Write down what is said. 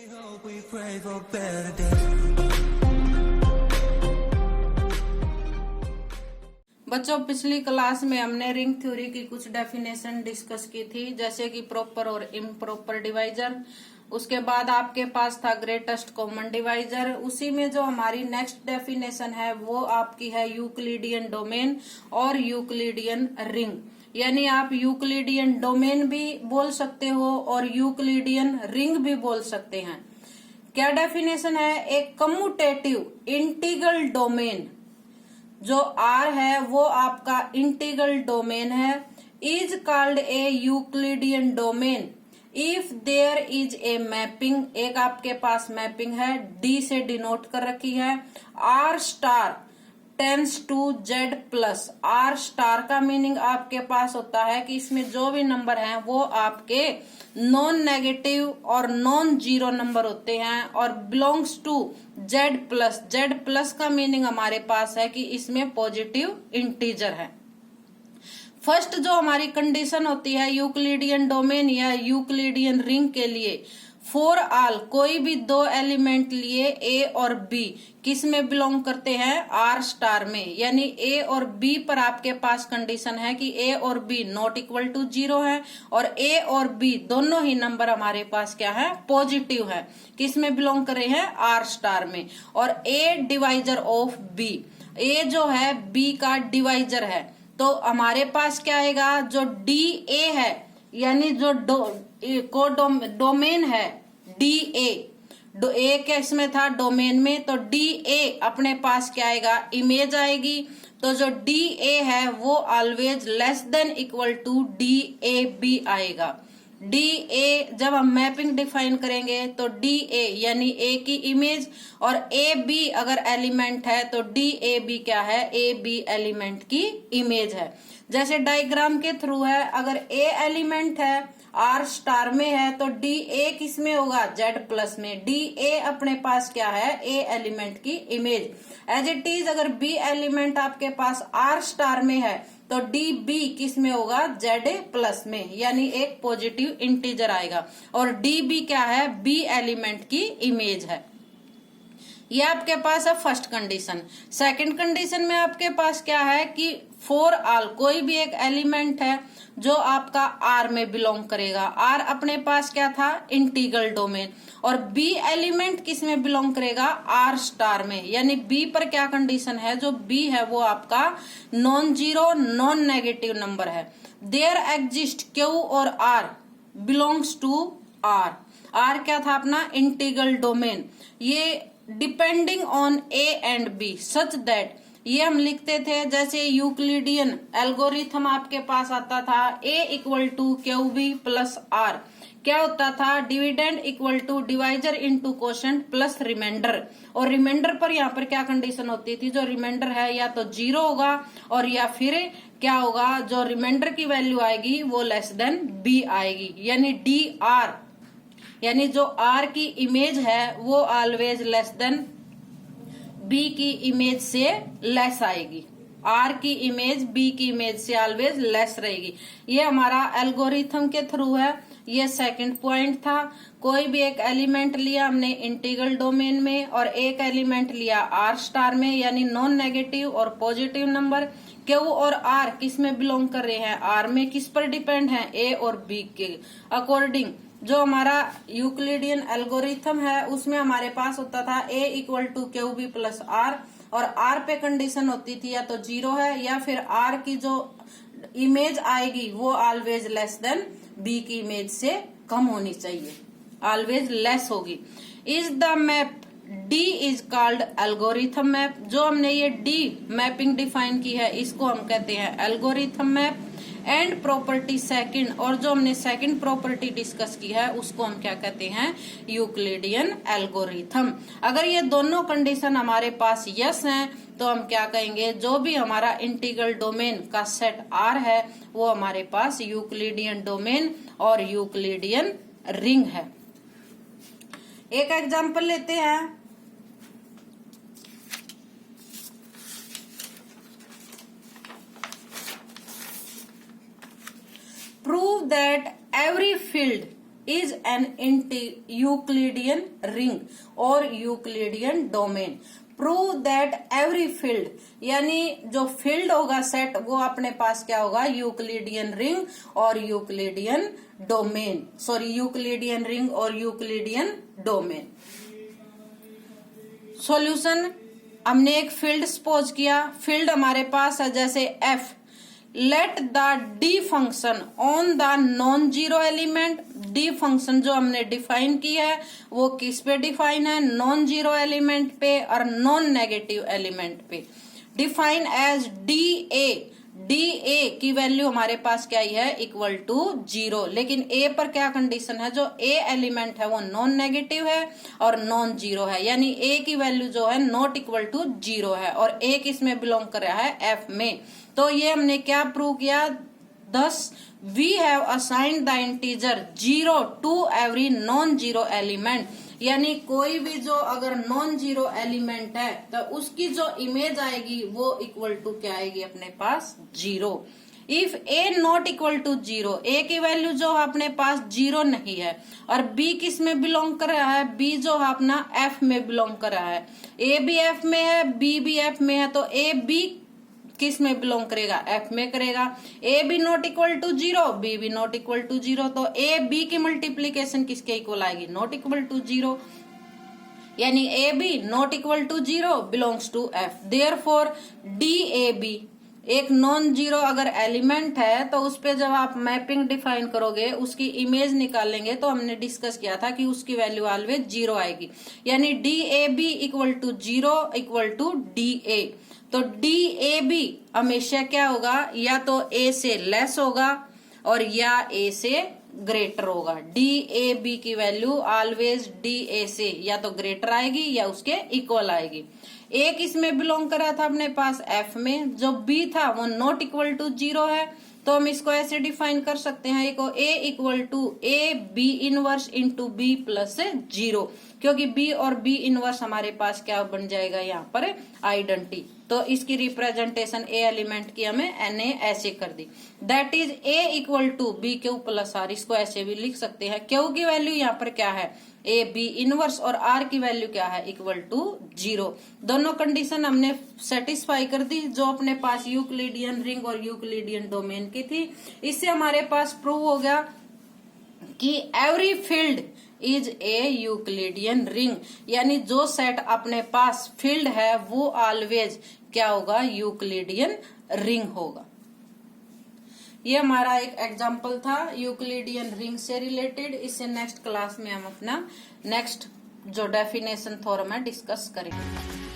hope we pray for better days. बच्चों, पिछली class में हमने रिंग थ्योरी की कुछ डेफिनेशन डिस्कस की थी, जैसे कि प्रॉपर और इम्प्रॉपर डिवाइजर। उसके बाद आपके पास था ग्रेटेस्ट कॉमन डिवाइजर। उसी में जो हमारी नेक्स्ट डेफिनेशन है वो आपकी है यूक्लिडियन डोमेन और यूक्लिडियन रिंग। यानी आप यूक्लिडियन डोमेन भी बोल सकते हो और यूक्लिडियन रिंग भी बोल सकते हैं। क्या डेफिनेशन है? एक कम्यूटेटिव इंटीग्रल डोमेन, जो R है वो आपका इंटीग्रल डोमेन है, is called a Euclidean domain if there is a mapping. एक आपके पास मैपिंग है, D से डिनोट कर रखी है, R star tends to Z plus. R star का मीनिंग आपके पास होता है कि इसमें जो भी नंबर हैं वो आपके नॉन नेगेटिव और नॉन जीरो नंबर होते हैं और belongs to Z plus. Z plus का मीनिंग हमारे पास है कि इसमें पॉजिटिव इंटीजर है। फर्स्ट जो हमारी कंडीशन होती है यूक्लिडियन डोमेन या यूक्लिडियन रिंग के लिए, फॉर ऑल कोई भी दो एलिमेंट लिए A और B किस में बिलोंग करते हैं? R स्टार में। यानी A और B पर आपके पास कंडीशन है कि A और B नॉट इक्वल टू 0 है और A और B दोनों ही नंबर हमारे पास क्या है? पॉजिटिव है। किस में बिलोंग कर रहे हैं? R स्टार में। और A divisor of B, A जो है B का डिवाइजर है, तो हमारे पास क्या आएगा? जो DA है, यानी जो डोमेन है DA, A के इसमें था डोमेन में, तो DA अपने पास क्या आएगा? इमेज आएगी। तो जो DA है वो always less than equal to DAB आएगा। DA जब हम मैपिंग डिफाइन करेंगे तो DA यानी A की इमेज और AB अगर एलिमेंट है तो DAB क्या है? AB एलिमेंट की इमेज है। जैसे डायग्राम के थ्रू है, अगर A एलिमेंट है R स्टार में है तो DA किस में होगा? Z प्लस में। DA अपने पास क्या है? A एलिमेंट की इमेज। एज इट इज अगर B एलिमेंट आपके पास R स्टार में है तो DB किस में होगा? Z प्लस में, यानी एक पॉजिटिव इंटीजर आएगा। और DB क्या है? B एलिमेंट की इमेज है। ये आपके पास है फर्स्ट कंडीशन। सेकंड कंडीशन में आपके पास क्या है कि फॉर ऑल कोई भी एक एलिमेंट है जो आपका R में बिलोंग करेगा। R अपने पास क्या था? Integral domain. और B एलिमेंट किस में बिलोंग करेगा? R स्टार में। यानी B पर क्या कंडीशन है? जो B है वो आपका non zero non negative number है। देयर एग्जिस्ट Q और R belongs to R। R क्या था? अपना इंटीग्रल डोमेन। ये depending on A and B such that, ये हम लिखते थे जैसे यूक्लिडियन एल्गोरिथम आपके पास आता था A equal to QB plus R। क्या होता था? Dividend equal to divisor into quotient plus remainder. और रिमाइंडर पर यहाँ पर क्या कंडीशन होती थी? जो रिमाइंडर है या तो 0 होगा और या फिर क्या होगा? जो रिमाइंडर की वैल्यू आएगी वो लेस देन B आएगी। यानी DR यानी जो R की इमेज है वो ऑलवेज लेस देन B की इमेज से लेस आएगी। R की इमेज B की इमेज से ऑलवेज लेस रहेगी। ये हमारा एल्गोरिथम के थ्रू है। ये सेकंड पॉइंट था। कोई भी एक एलिमेंट लिया हमने इंटीग्रल डोमेन में और एक एलिमेंट लिया R स्टार में, यानी नॉन नेगेटिव और पॉजिटिव नंबर। Q और R किस में बिलोंग कर रहे हैं? R में। किस पर डिपेंड है? A और B के अकॉर्डिंग। जो हमारा यूक्लिडियन एल्गोरिथम है उसमें हमारे पास होता था A equal to QB plus R, और R पे कंडीशन होती थी या तो 0 है या फिर R की जो इमेज आएगी वो ऑलवेज लेस देन B की इमेज से कम होनी चाहिए, ऑलवेज लेस होगी। Is the map D is called algorithm map. जो हमने ये D मैपिंग डिफाइन की है इसको हम कहते हैं algorithm map. And property second, और जो हमने सेकंड प्रॉपर्टी डिस्कस की है उसको हम क्या कहते हैं? Euclidean algorithm. अगर ये दोनों कंडीशन हमारे पास यस हैं तो हम क्या कहेंगे? जो भी हमारा इंटीग्रल डोमेन का सेट R है वो हमारे पास यूक्लिडियन डोमेन और यूक्लिडियन रिंग है। एक एग्जांपल लेते हैं। Prove that every field is an Euclidean ring और Euclidean domain. Prove that every field, यानी जो फील्ड होगा सेट वो अपने पास क्या होगा, यूक्लिडियन रिंग और Euclidean domain, sorry Euclidean ring और यूक्लिडियन डोमेन। सॉल्यूशन, हमने एक फील्ड सपोज किया, फील्ड हमारे पास है जैसे F, let the D function on the non zero element. D function जो हमने डिफाइन की है वो किस पे डिफाइन है, नॉन जीरो एलिमेंट पे और नॉन नेगेटिव एलिमेंट पे। Define as D A, D A की वैल्यू हमारे पास क्या है, इक्वल टू 0। लेकिन ए पर क्या कंडीशन है, जो ए एलिमेंट है वो नॉन नेगेटिव है और नॉन जीरो है, यानी ए की वैल्यू जो है नॉट इक्वल टू 0 है और ए किस में बिलोंग कर रहा है, एफ में। तो ये हमने क्या प्रूव किया, thus we have assigned the integer 0 to every non zero element, यानी कोई भी जो अगर नॉन जीरो एलिमेंट है तो उसकी जो इमेज आएगी वो इक्वल टू क्या आएगी अपने पास, 0। If A not equal to 0, A की वैल्यू जो अपने पास 0 नहीं है और बी किस में बिलोंग कर रहा है, बी जो है अपना एफ में बिलोंग कर रहा है, ए भी एफ में है बी भी एफ में है, तो ए बी किस में बिलोंग करेगा, एफ में करेगा। A B not equal to 0, B भी नॉट इक्वल टू 0, तो ए बी की मल्टीप्लीकेशन किसके इक्वल आएगी, नॉट इक्वल टू 0, यानी A B not equal to 0 belongs to F. Therefore D A B एक नॉन जीरो अगर एलिमेंट है तो उस पे जब आप मैपिंग डिफाइन करोगे, उसकी इमेज निकालेंगे, तो हमने डिस्कस किया था कि उसकी वैल्यू ऑलवेज 0 आएगी, यानी D A B equal to 0 equal to D A. तो डी ए बी हमेशा क्या होगा, या तो ए से लेस होगा और या ए से ग्रेटर होगा। डी ए बी की वैल्यू ऑलवेज डी ए से या तो ग्रेटर आएगी या उसके इक्वल आएगी। ए किस में बिलोंग कर रहा था अपने पास, एफ में, जो बी था वो नॉट इक्वल टू 0 है, तो हम इसको ऐसे डिफाइन कर सकते हैं, a equal to a b inverse into b plus 0, क्योंकि बी और बी इनवर्स हमारे पास क्या बन जाएगा यहाँ पर, आइडेंटिटी। तो इसकी रिप्रेजेंटेशन ए एलिमेंट की हमें एन ए ऐसे कर दी, that is a equal to b q plus r. इसको ऐसे भी लिख सकते हैं, क्यू की वैल्यू यहाँ पर क्या है, ए बी इनवर्स, और आर की वैल्यू क्या है, इक्वल टू 0। दोनों कंडीशन हमने सेटिस्फाई कर दी जो अपने पास यूक्लिडियन रिंग और यूक्लिडियन डोमेन की थी। इससे हमारे पास प्रूव हो गया कि every field is a Euclidean ring, यानी जो सेट अपने पास फील्ड है वो ऑलवेज क्या होगा, यूक्लिडियन रिंग होगा। ये हमारा एक एग्जाम्पल था यूक्लिडियन रिंग से रिलेटेड। इससे नेक्स्ट क्लास में हम अपना नेक्स्ट जो डेफिनेशन थ्योरम है डिस्कस करेंगे।